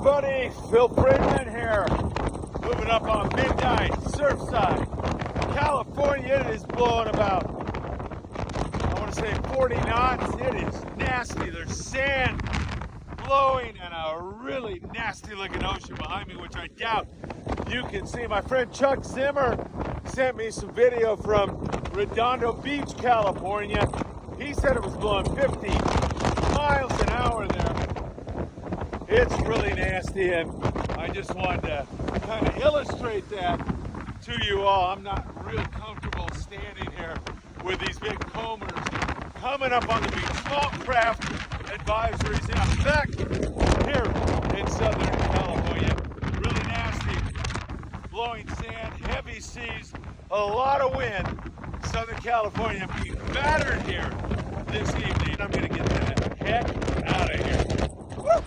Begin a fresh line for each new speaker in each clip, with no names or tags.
everybody, Phil Friedman here, moving up on midnight, Surfside, California. It is blowing about, I want to say 40 knots. It is nasty. There's sand blowing and a really nasty looking ocean behind me, which I doubt you can see. My friend Chuck Zimmer sent me some video from Redondo Beach, California. He said it was blowing 50 miles an hour there. It's really nasty, and I just wanted to kind of illustrate that to you all. I'm not real comfortable standing here with these big combers coming up on the beach. Small craft advisories in effect here in Southern California. Really nasty, blowing sand, heavy seas, a lot of wind. Southern California being battered here this evening. I'm going to get the heck out of here. Woo!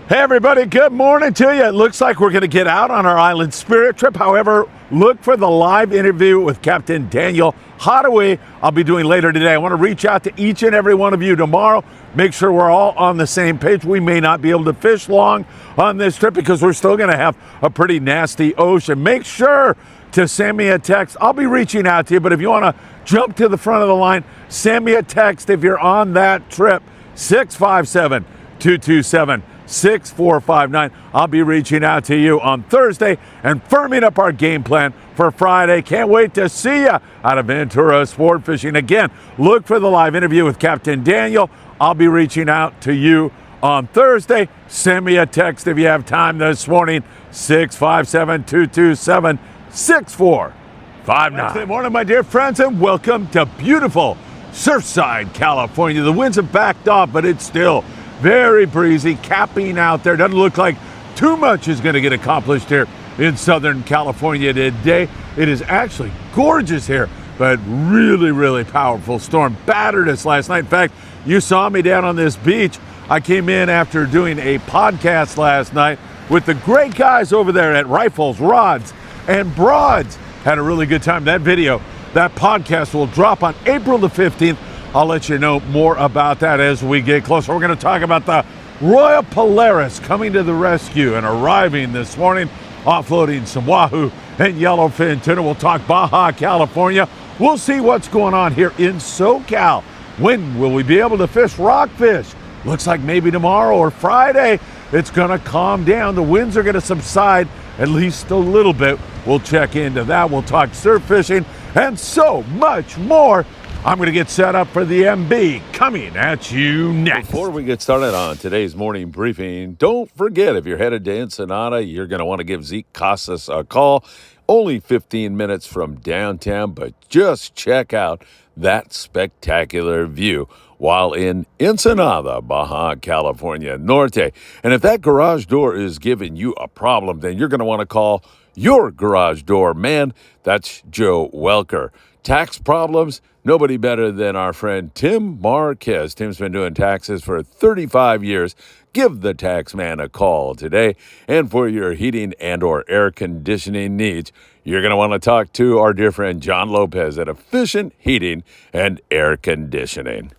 Hey everybody, good morning to you. It looks like we're going to get out on our island spirit trip. However, look for the live interview with Captain Daniel Hadaway I'll be doing later today. I want to reach out to each and every one of you tomorrow. Make sure we're all on the same page. We may not be able to fish long on this trip because we're still going to have a pretty nasty ocean. Make sure to send me a text. I'll be reaching out to you, but if you want to jump to the front of the line, send me a text if you're on that trip. 657-227 6459. I'll be reaching out to you on Thursday and firming up our game plan for Friday. Can't wait to see you out of Ventura Sport Fishing. Again, look for the live interview with Captain Daniel. I'll be reaching out to you on Thursday. Send me a text if you have time this morning. 657-227-6459. Good morning, my dear friends, and welcome to beautiful Surfside, California. The winds have backed off, but it's still very breezy, capping out there. Doesn't look like too much is going to get accomplished here in Southern California today. It is actually gorgeous here, but really, really powerful storm battered us last night. In fact, you saw me down on this beach. I came in after doing a podcast last night with the great guys over there at Rifles, Rods, and Broads. Had a really good time. That video, that podcast will drop on April the 15th. I'll let you know more about that as we get closer. We're going to talk about the Royal Polaris coming to the rescue and arriving this morning, offloading some wahoo and yellowfin tuna. We'll talk Baja, California. We'll see what's going on here in SoCal. When will we be able to fish rockfish? Looks like maybe tomorrow or Friday. It's going to calm down. The winds are going to subside at least a little bit. We'll check into that. We'll talk surf fishing and so much more. I'm going to get set up for the MB coming at you next. Before we get started on today's morning briefing, don't forget, if you're headed to Ensenada, you're going to want to give Zeke Casas a call. Only 15 minutes from downtown, but just check out that spectacular view while in Ensenada, Baja, California Norte. And if that garage door is giving you a problem, then you're going to want to call your garage door man. That's Joe Welker. Tax problems? Nobody better than our friend Tim Marquez. Tim's been doing taxes for 35 years. Give the tax man a call today. And for your heating and or air conditioning needs, you're going to want to talk to our dear friend John Lopez at Efficient Heating and Air Conditioning.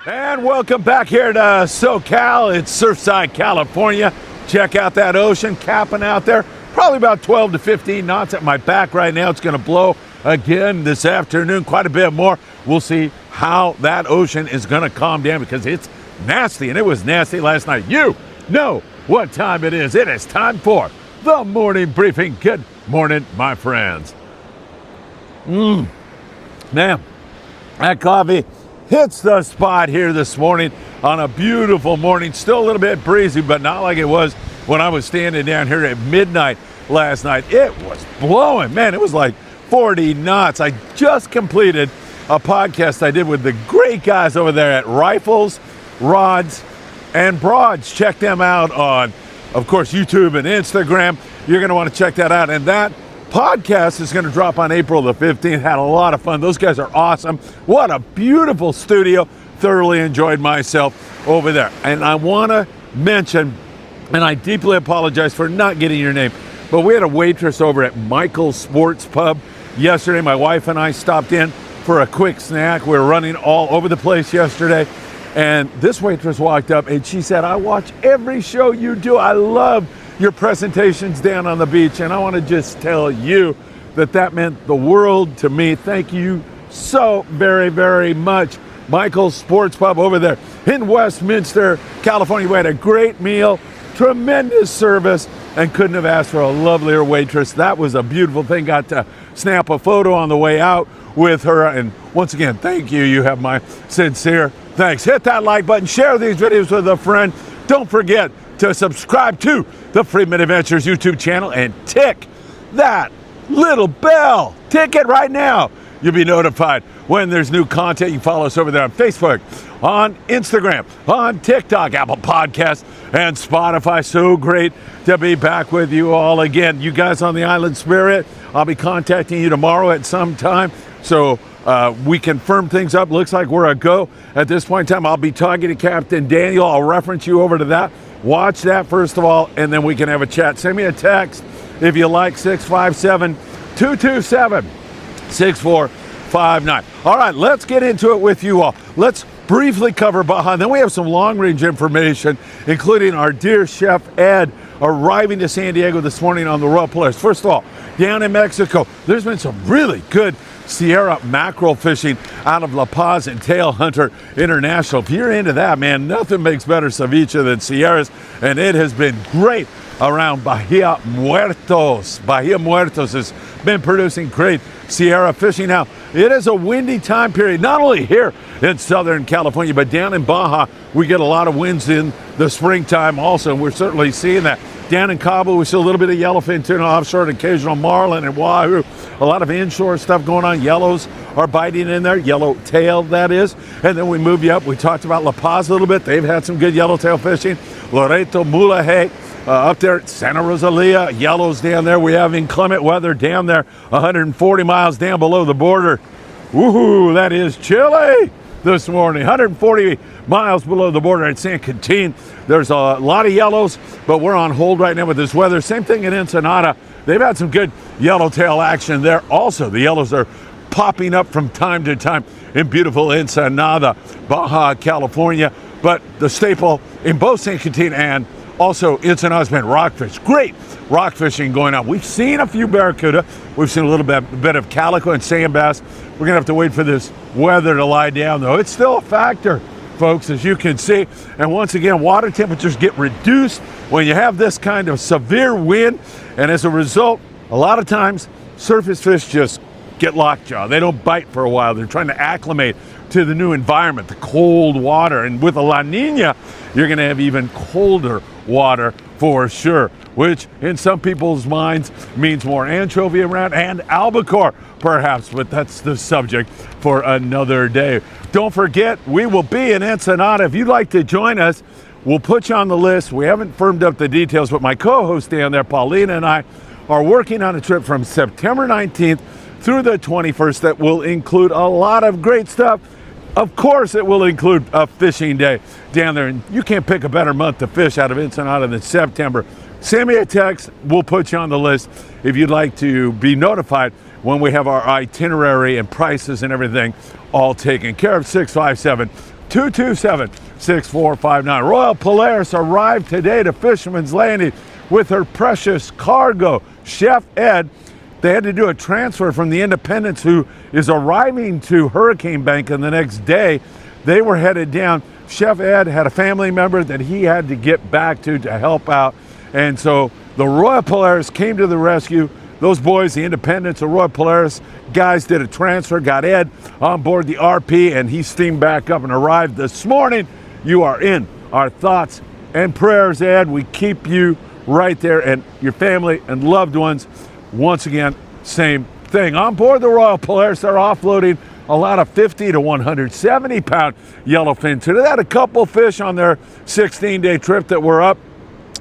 And welcome back here to SoCal. It's Surfside, California. Check out that ocean capping out there. Probably about 12 to 15 knots at my back right now. It's going to blow again this afternoon, quite a bit more. We'll see how that ocean is going to calm down because it's nasty, and it was nasty last night. You know what time it is. It is time for the morning briefing. Good morning, my friends. Man, that coffee hits the spot here this morning on a beautiful morning. Still a little bit breezy, but not like it was when I was standing down here at midnight last night. It was blowing. Man, it was like 40 knots. I just completed a podcast I did with the great guys over there at Rifles, Rods, and Broads. Check them out on, of course, YouTube and Instagram. You're going to want to check that out. And that podcast is going to drop on April the 15th. Had a lot of fun. Those guys are awesome. What a beautiful studio. Thoroughly enjoyed myself over there. And I want to mention, and I deeply apologize for not getting your name, but we had a waitress over at Michael's Sports Pub yesterday. My wife and I stopped in for a quick snack. We were running all over the place yesterday. And this waitress walked up and she said, I watch every show you do. I love your presentations down on the beach. And I want to just tell you that meant the world to me. Thank you so very, very much. Michael's Sports Pub over there in Westminster, California. We had a great meal, tremendous service, and couldn't have asked for a lovelier waitress. That was a beautiful thing. Got to snap a photo on the way out with her. And once again, thank you. You have my sincere thanks. Hit that like button, share these videos with a friend. Don't forget to subscribe to the Freedman Adventures YouTube channel and tick that little bell. Tick it right now. You'll be notified when there's new content. You can follow us over there on Facebook, on Instagram, on TikTok, Apple Podcasts, and Spotify. So great to be back with you all again. You guys on the Island Spirit, I'll be contacting you tomorrow at some time. So we can firm things up. Looks like we're a go at this point in time. I'll be talking to Captain Daniel. I'll reference you over to that. Watch that first of all, and then we can have a chat. Send me a text if you like, 657-227-6459. All right, let's get into it with you all. Let's briefly cover Baja. And then we have some long-range information, including our dear Chef Ed arriving to San Diego this morning on the Royal Polaris. First of all, down in Mexico, there's been some really good Sierra mackerel fishing out of La Paz and Tail Hunter International. If you're into that, man, nothing makes better ceviche than Sierras, and it has been great around Bahia Muertos. Bahia Muertos has been producing great Sierra fishing. Now, it is a windy time period, not only here in Southern California, but down in Baja, we get a lot of winds in the springtime also, and we're certainly seeing that. Down in Cabo, we see a little bit of yellowfin tuna offshore, and occasional marlin and wahoo. A lot of inshore stuff going on. Yellows are biting in there, yellowtail that is. And then we move you up. We talked about La Paz a little bit. They've had some good yellowtail fishing. Loreto, Mulaje, up there at Santa Rosalia, yellows down there. We have inclement weather down there, 140 miles down below the border. Woohoo, that is chilly this morning, 140 miles below the border at San Quintin. There's a lot of yellows, but we're on hold right now with this weather. Same thing in Ensenada. They've had some good yellowtail action there. Also, the yellows are popping up from time to time in beautiful Ensenada, Baja, California. But the staple in both San Quintin and also Ensenada has been rockfish. Great rock fishing going on. We've seen a few barracuda. We've seen a little bit of calico and sand bass. We're going to have to wait for this weather to lie down, though. It's still a factor, folks, as you can see. And once again, water temperatures get reduced when you have this kind of severe wind. And as a result, a lot of times, surface fish just get lockjaw. They don't bite for a while. They're trying to acclimate to the new environment, the cold water. And with a La Nina, you're going to have even colder water for sure, which in some people's minds means more anchovy around and albacore, perhaps, but that's the subject for another day. Don't forget, we will be in Ensenada. If you'd like to join us, we'll put you on the list. We haven't firmed up the details, but my co-host down there, Paulina, and I are working on a trip from September 19th through the 21st that will include a lot of great stuff. Of course, it will include a fishing day down there, and you can't pick a better month to fish out of Ensenada than September. Send me a text. We'll put you on the list if you'd like to be notified when we have our itinerary and prices and everything all taken care of. 657-227-6459. Royal Polaris arrived today to Fisherman's Landing with her precious cargo. Chef Ed, they had to do a transfer from the Independence, who is arriving to Hurricane Bank in the next day. They were headed down. Chef Ed had a family member that he had to get back to help out. And so the Royal Polaris came to the rescue. Those boys, the Independence, the Royal Polaris guys, did a transfer, got Ed on board the RP, and he steamed back up and arrived this morning. You are in our thoughts and prayers, Ed. We keep you right there, and your family and loved ones. Once again, same thing. On board the Royal Polaris, they're offloading a lot of 50 to 170 pound yellowfin tuna. They had a couple fish on their 16-day trip that were up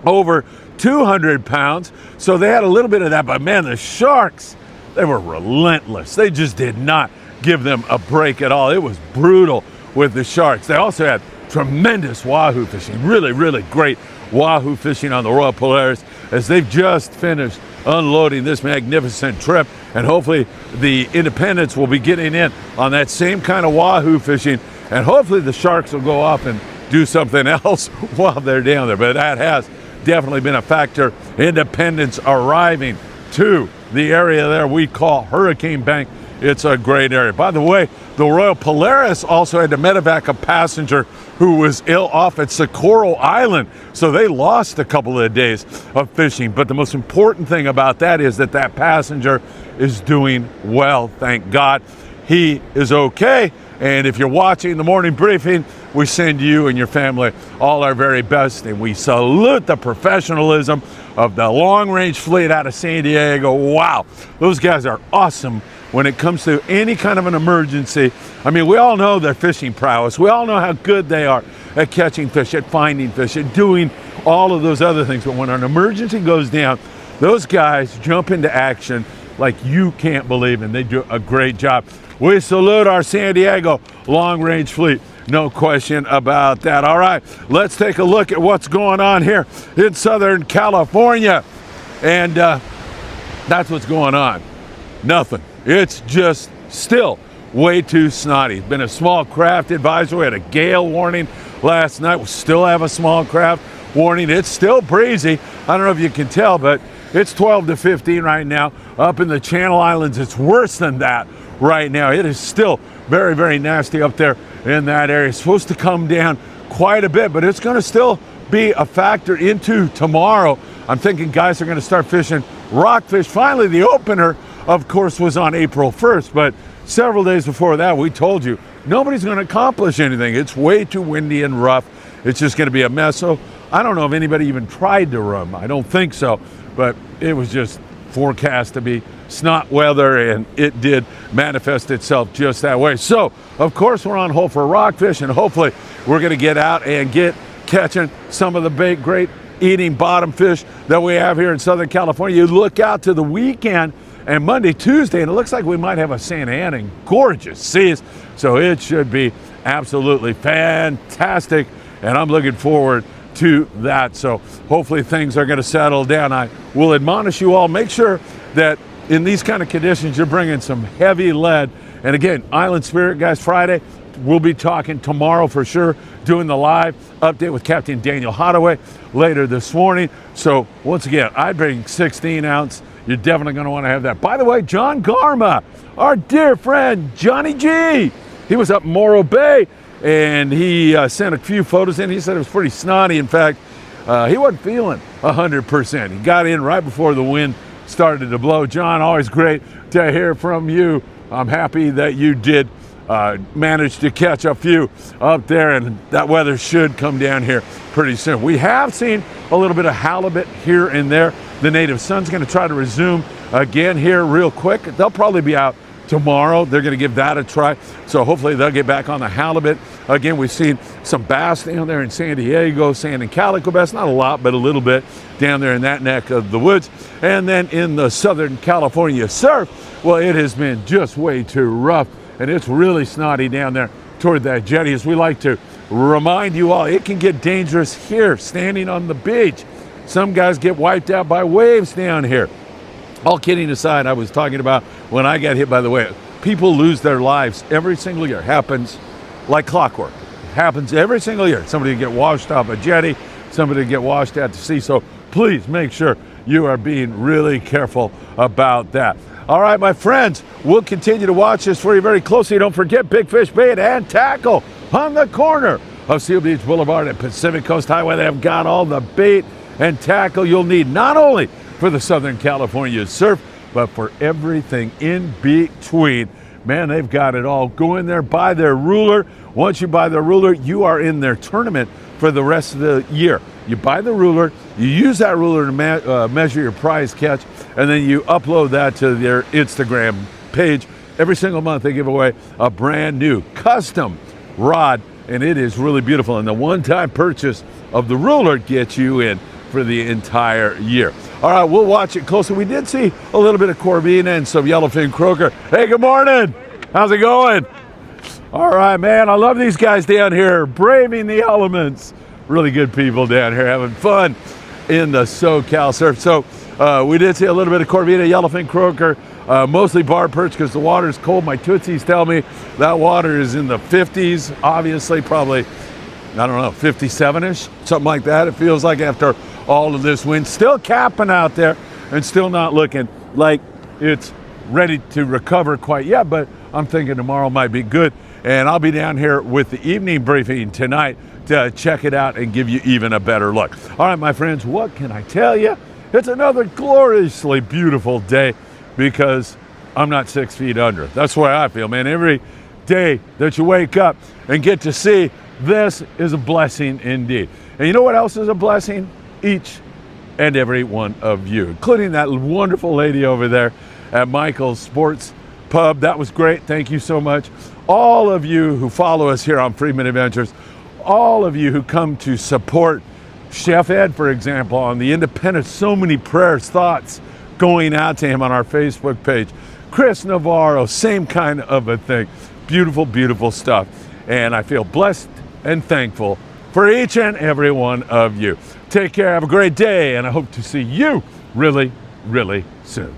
over 200 pounds. So they had a little bit of that. But man, the sharks, they were relentless. They just did not give them a break at all. It was brutal with the sharks. They also had tremendous wahoo fishing. Really, really great wahoo fishing on the Royal Polaris as they've just finished unloading this magnificent trip. And hopefully the Independence will be getting in on that same kind of wahoo fishing. And hopefully the sharks will go off and do something else while they're down there. But that has definitely been a factor. Independence arriving to the area there we call Hurricane Bank. It's a great area. By the way, the Royal Polaris also had to medevac a passenger who was ill off at Socorro Island. So they lost a couple of days of fishing. But the most important thing about that is that that passenger is doing well, thank God. He is okay. And if you're watching the morning briefing, we send you and your family all our very best. And we salute the professionalism of the long-range fleet out of San Diego. Wow, those guys are awesome when it comes to any kind of an emergency. I mean, we all know their fishing prowess. We all know how good they are at catching fish, at finding fish, at doing all of those other things. But when an emergency goes down, those guys jump into action like you can't believe, and they do a great job. We salute our San Diego long-range fleet. No question about that. All right, let's take a look at what's going on here in Southern California. And that's what's going on. Nothing. It's just still way too snotty. It's been a small craft advisory. We had a gale warning last night. We still have a small craft warning. It's still breezy. I don't know if you can tell, but it's 12 to 15 right now. Up in the Channel Islands, it's worse than that right now. It is still very, very nasty up there in that area. It's supposed to come down quite a bit, but it's going to still be a factor into tomorrow. I'm thinking guys are going to start fishing rockfish. Finally, the opener, of course, was on April 1st, but several days before that, we told you nobody's going to accomplish anything. It's way too windy and rough. It's just going to be a mess. So I don't know if anybody even tried to run. I don't think so, but it was just forecast to be snot weather, and it did manifest itself just that way. So, of course, we're on hold for rockfish, and hopefully we're going to get out and get catching some of the big, great eating bottom fish that we have here in Southern California. You look out to the weekend, and Monday, Tuesday, and it looks like we might have a Santa Ana and gorgeous seas. So it should be absolutely fantastic, and I'm looking forward to that. So hopefully things are going to settle down. I will admonish you all, make sure that in these kind of conditions, you're bringing some heavy lead. And again, Island Spirit guys, Friday, we'll be talking tomorrow for sure, doing the live update with Captain Daniel Hadaway later this morning. So once again, I bring 16 ounce. You're definitely going to want to have that. By the way, John Garma, our dear friend, Johnny G, he was up in Morro Bay, and he sent a few photos in. He said it was pretty snotty. In fact, he wasn't feeling 100%. He got in right before the wind started to blow. John, always great to hear from you. I'm happy that you did manage to catch a few up there, and that weather should come down here pretty soon. We have seen a little bit of halibut here and there. The native sun's going to try to resume again here real quick. They'll probably be out tomorrow. They're going to give that a try. So hopefully they'll get back on the halibut. Again, we've seen some bass down there in San Diego, sand and calico bass, not a lot, but a little bit down there in that neck of the woods. And then in the Southern California surf, well, it has been just way too rough, and it's really snotty down there toward that jetty. As we like to remind you all, it can get dangerous here, standing on the beach. Some guys get wiped out by waves down here. All kidding aside, I was talking about when I got hit by the wave. People lose their lives every single year. Happens like clockwork. Happens every single year. Somebody get washed off a jetty, somebody get washed out to sea. So please make sure you are being really careful about that. All right, my friends, we'll continue to watch this for you very closely. Don't forget Big Fish Bait and Tackle on the corner of Seal Beach Boulevard and Pacific Coast Highway. They have got all the bait and tackle you'll need, not only for the Southern California surf, but for everything in between. Man, they've got it all. Go in there, buy their ruler. Once you buy the ruler, you are in their tournament for the rest of the year. You buy the ruler, you use that ruler to measure your prize catch, and then you upload that to their Instagram page. Every single month they give away a brand new custom rod, and it is really beautiful. And the one-time purchase of the ruler gets you in for the entire year. All right, we'll watch it closely. We did see a little bit of corvina and some yellowfin croaker. Hey, good morning. How's it going? All right, man, I love these guys down here braving the elements. Really good people down here having fun in the SoCal surf. So we did see a little bit of corvina, yellowfin croaker, mostly bar perch because the water's cold. My tootsies tell me that water is in the 50s, obviously, probably, I don't know, 57-ish, something like that. It feels like after all of this wind. Still capping out there and still not looking like it's ready to recover quite yet, but I'm thinking tomorrow might be good. And I'll be down here with the evening briefing tonight to check it out and give you even a better look. All right, my friends, what can I tell you? It's another gloriously beautiful day because I'm not 6 feet under. That's the way I feel, man. Every day that you wake up and get to see this is a blessing indeed. And you know what else is a blessing? Each and every one of you, including that wonderful lady over there at Michael's Sports Pub. That was great. Thank you so much. All of you who follow us here on Freedman Adventures, all of you who come to support Chef Ed, for example, on the Independent, so many prayers, thoughts going out to him on our Facebook page. Chris Navarro, same kind of a thing. Beautiful, beautiful stuff. And I feel blessed and thankful for each and every one of you. Take care, have a great day, and I hope to see you really, really soon.